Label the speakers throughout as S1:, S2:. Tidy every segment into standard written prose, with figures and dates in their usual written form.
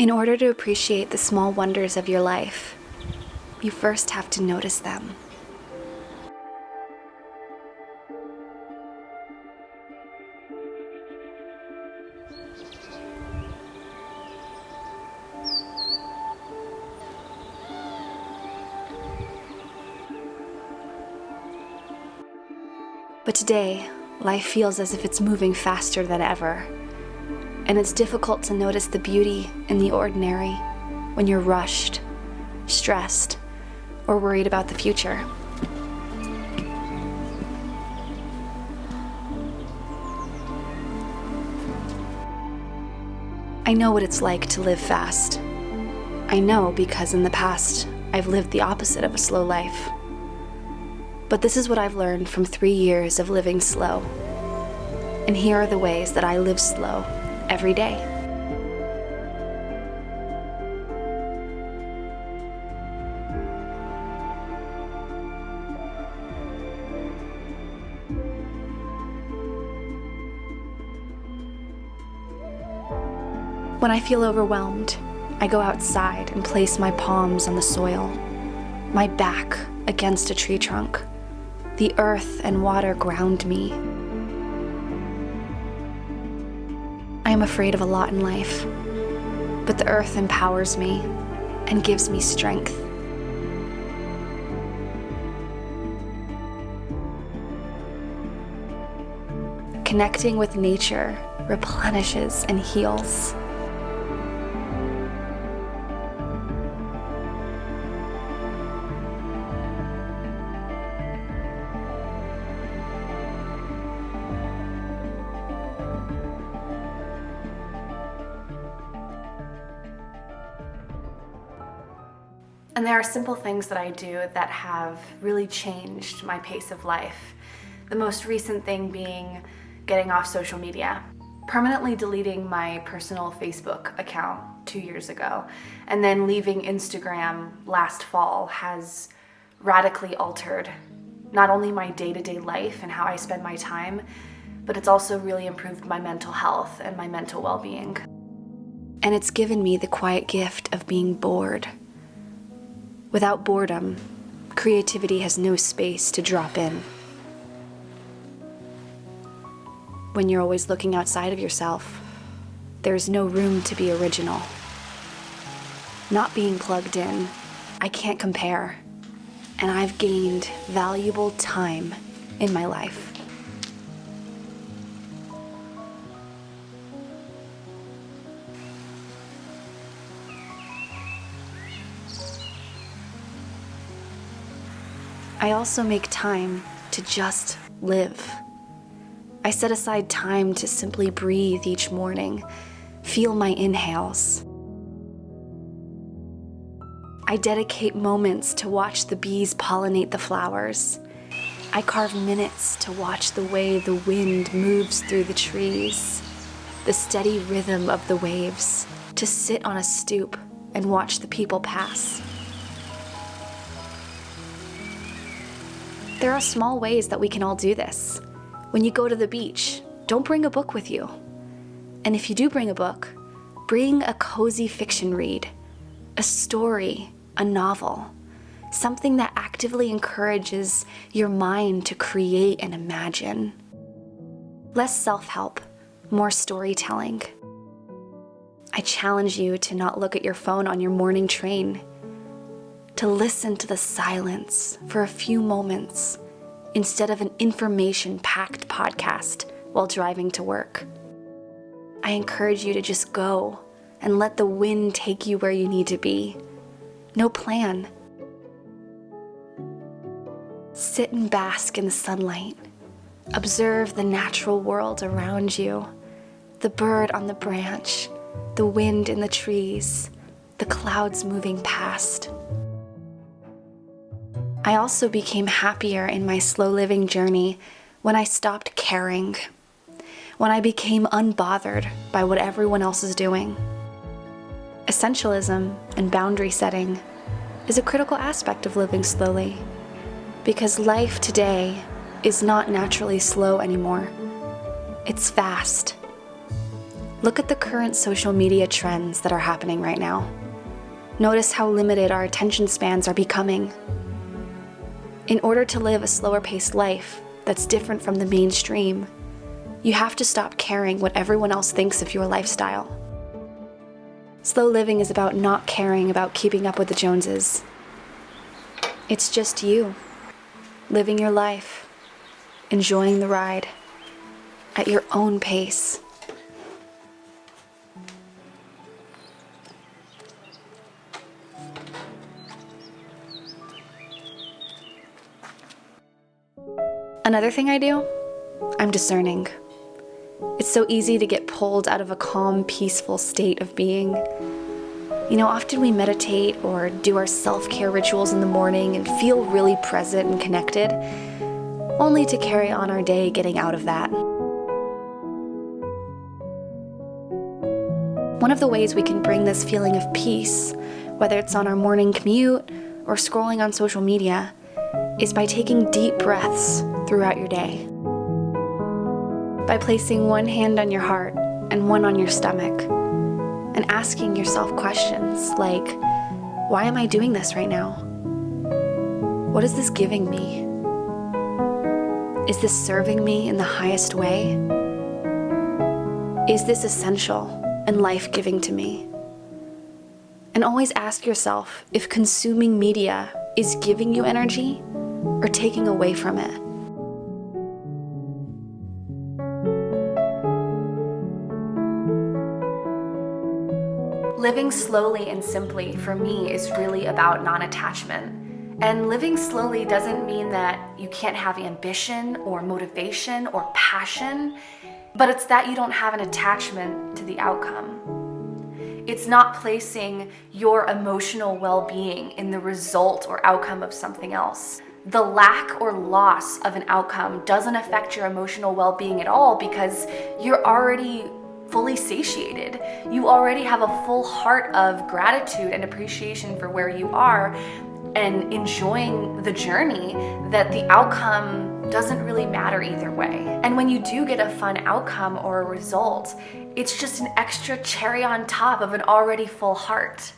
S1: In order to appreciate the small wonders of your life, you first have to notice them. But today, life feels as if it's moving faster than ever, and it's difficult to notice the beauty in the ordinary when you're rushed, stressed, or worried about the future. I know what it's like to live fast. I know because in the past, I've lived the opposite of a slow life. But this is what I've learned from 3 years of living slow. And here are the ways that I live slow every day. When I feel overwhelmed, I go outside and place my palms on the soil, my back against a tree trunk. The earth and water ground me. I am afraid of a lot in life, but the earth empowers me and gives me strength. Connecting with nature replenishes and heals. And there are simple things that I do that have really changed my pace of life. The most recent thing being getting off social media. Permanently deleting my personal Facebook account 2 years ago, and then leaving Instagram last fall has radically altered not only my day-to-day life and how I spend my time, but it's also really improved my mental health and my mental well-being. And it's given me the quiet gift of being bored. Without boredom, creativity has no space to drop in. When you're always looking outside of yourself, there's no room to be original. Not being plugged in, I can't compare, and I've gained valuable time in my life. I also make time to just live. I set aside time to simply breathe each morning, feel my inhales. I dedicate moments to watch the bees pollinate the flowers. I carve minutes to watch the way the wind moves through the trees, the steady rhythm of the waves, to sit on a stoop and watch the people pass. There are small ways that we can all do this. When you go to the beach, don't bring a book with you. And if you do bring a book, bring a cozy fiction read, a story, a novel, something that actively encourages your mind to create and imagine. Less self-help, more storytelling. I challenge you to not look at your phone on your morning train, to listen to the silence for a few moments instead of an information-packed podcast while driving to work. I encourage you to just go and let the wind take you where you need to be. No plan. Sit and bask in the sunlight. Observe the natural world around you, the bird on the branch, the wind in the trees, the clouds moving past. I also became happier in my slow living journey when I stopped caring, when I became unbothered by what everyone else is doing. Essentialism and boundary setting is a critical aspect of living slowly, because life today is not naturally slow anymore. It's fast. Look at the current social media trends that are happening right now. Notice how limited our attention spans are becoming. In order to live a slower-paced life that's different from the mainstream, you have to stop caring what everyone else thinks of your lifestyle. Slow living is about not caring about keeping up with the Joneses. It's just you, living your life, enjoying the ride, at your own pace. Another thing I do, I'm discerning. It's so easy to get pulled out of a calm, peaceful state of being. Often we meditate or do our self-care rituals in the morning and feel really present and connected, only to carry on our day getting out of that. One of the ways we can bring this feeling of peace, whether it's on our morning commute or scrolling on social media, is by taking deep breaths throughout your day. By placing one hand on your heart and one on your stomach, and asking yourself questions like, why am I doing this right now? What is this giving me? Is this serving me in the highest way? Is this essential and life-giving to me? And always ask yourself if consuming media is giving you energy or taking away from it. Living slowly and simply for me is really about non-attachment. And living slowly doesn't mean that you can't have ambition or motivation or passion, but it's that you don't have an attachment to the outcome. It's not placing your emotional well-being in the result or outcome of something else. The lack or loss of an outcome doesn't affect your emotional well-being at all because you're already fully satiated. You already have a full heart of gratitude and appreciation for where you are and enjoying the journey, that the outcome doesn't really matter either way. And when you do get a fun outcome or a result, it's just an extra cherry on top of an already full heart.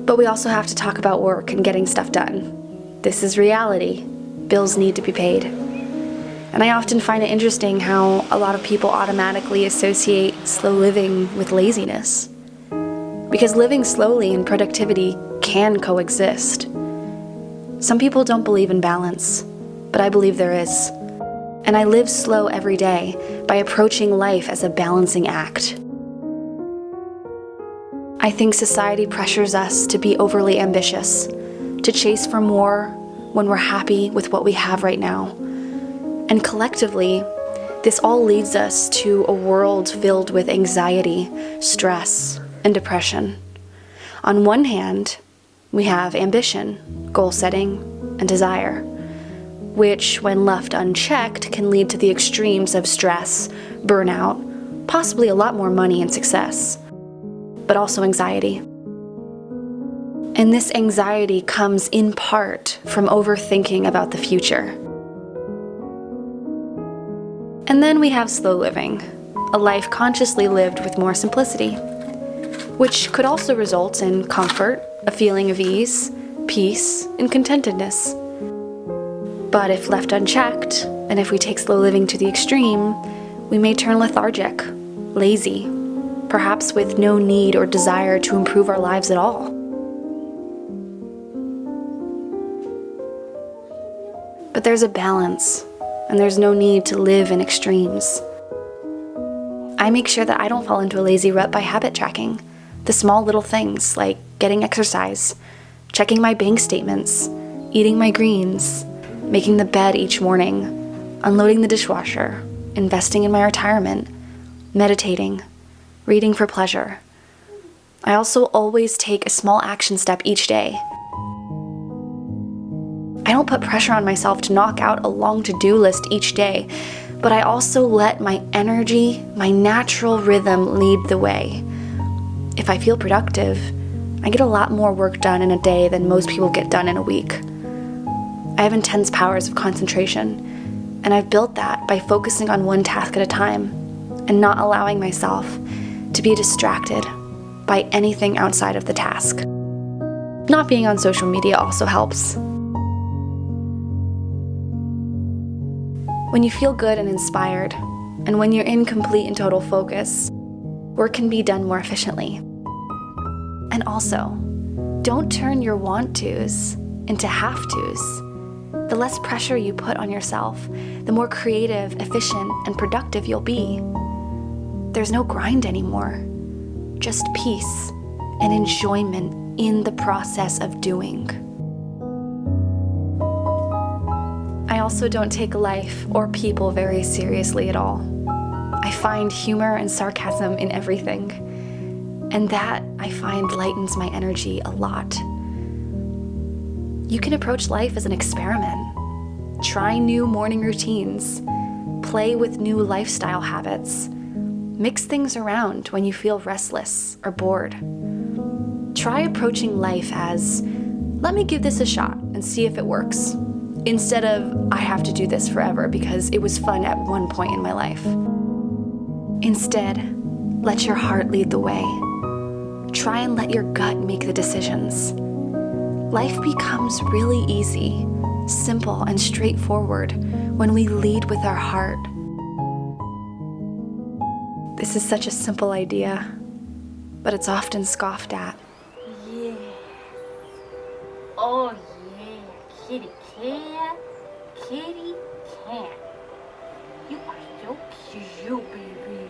S1: But we also have to talk about work and getting stuff done. This is reality. Bills need to be paid. And I often find it interesting how a lot of people automatically associate slow living with laziness. Because living slowly and productivity can coexist. Some people don't believe in balance, but I believe there is. And I live slow every day by approaching life as a balancing act. I think society pressures us to be overly ambitious, to chase for more when we're happy with what we have right now. And collectively, this all leads us to a world filled with anxiety, stress, and depression. On one hand, we have ambition, goal setting, and desire, which, when left unchecked, can lead to the extremes of stress, burnout, possibly a lot more money and success, but also anxiety. And this anxiety comes in part from overthinking about the future. And then we have slow living, a life consciously lived with more simplicity, which could also result in comfort, a feeling of ease, peace, and contentedness. But if left unchecked, and if we take slow living to the extreme, we may turn lethargic, lazy, perhaps with no need or desire to improve our lives at all. But there's a balance, and there's no need to live in extremes. I make sure that I don't fall into a lazy rut by habit tracking. The small little things like getting exercise, checking my bank statements, eating my greens, making the bed each morning, unloading the dishwasher, investing in my retirement, meditating, reading for pleasure. I also always take a small action step each day. I don't put pressure on myself to knock out a long to-do list each day, but I also let my energy, my natural rhythm lead the way. If I feel productive, I get a lot more work done in a day than most people get done in a week. I have intense powers of concentration, And I've built that by focusing on one task at a time and not allowing myself to be distracted by anything outside of the task. Not being on social media also helps. When you feel good and inspired, and when you're in complete and total focus, work can be done more efficiently. And also, don't turn your want-tos into have-tos. The less pressure you put on yourself, the more creative, efficient, and productive you'll be. There's no grind anymore, just peace and enjoyment in the process of doing. I also don't take life or people very seriously at all. I find humor and sarcasm in everything, and that, I find, lightens my energy a lot. You can approach life as an experiment. Try new morning routines. Play with new lifestyle habits. Mix things around when you feel restless or bored. Try approaching life as, let me give this a shot and see if it works, instead of, I have to do this forever because it was fun at one point in my life. Instead, let your heart lead the way. Try and let your gut make the decisions. Life becomes really easy, simple, and straightforward when we lead with our heart. This is such a simple idea, but it's often scoffed at.
S2: Yeah. Oh yeah, kitty cat, kitty cat. You are so cute, baby.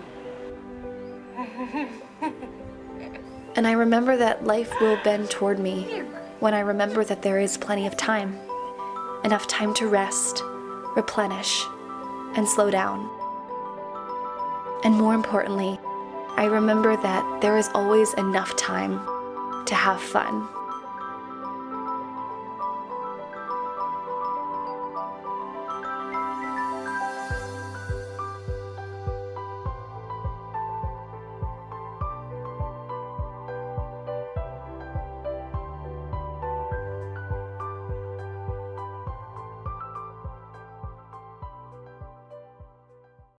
S1: And I remember that life will bend toward me when I remember that there is plenty of time. Enough time to rest, replenish, and slow down. And more importantly, I remember that there is always enough time to have fun.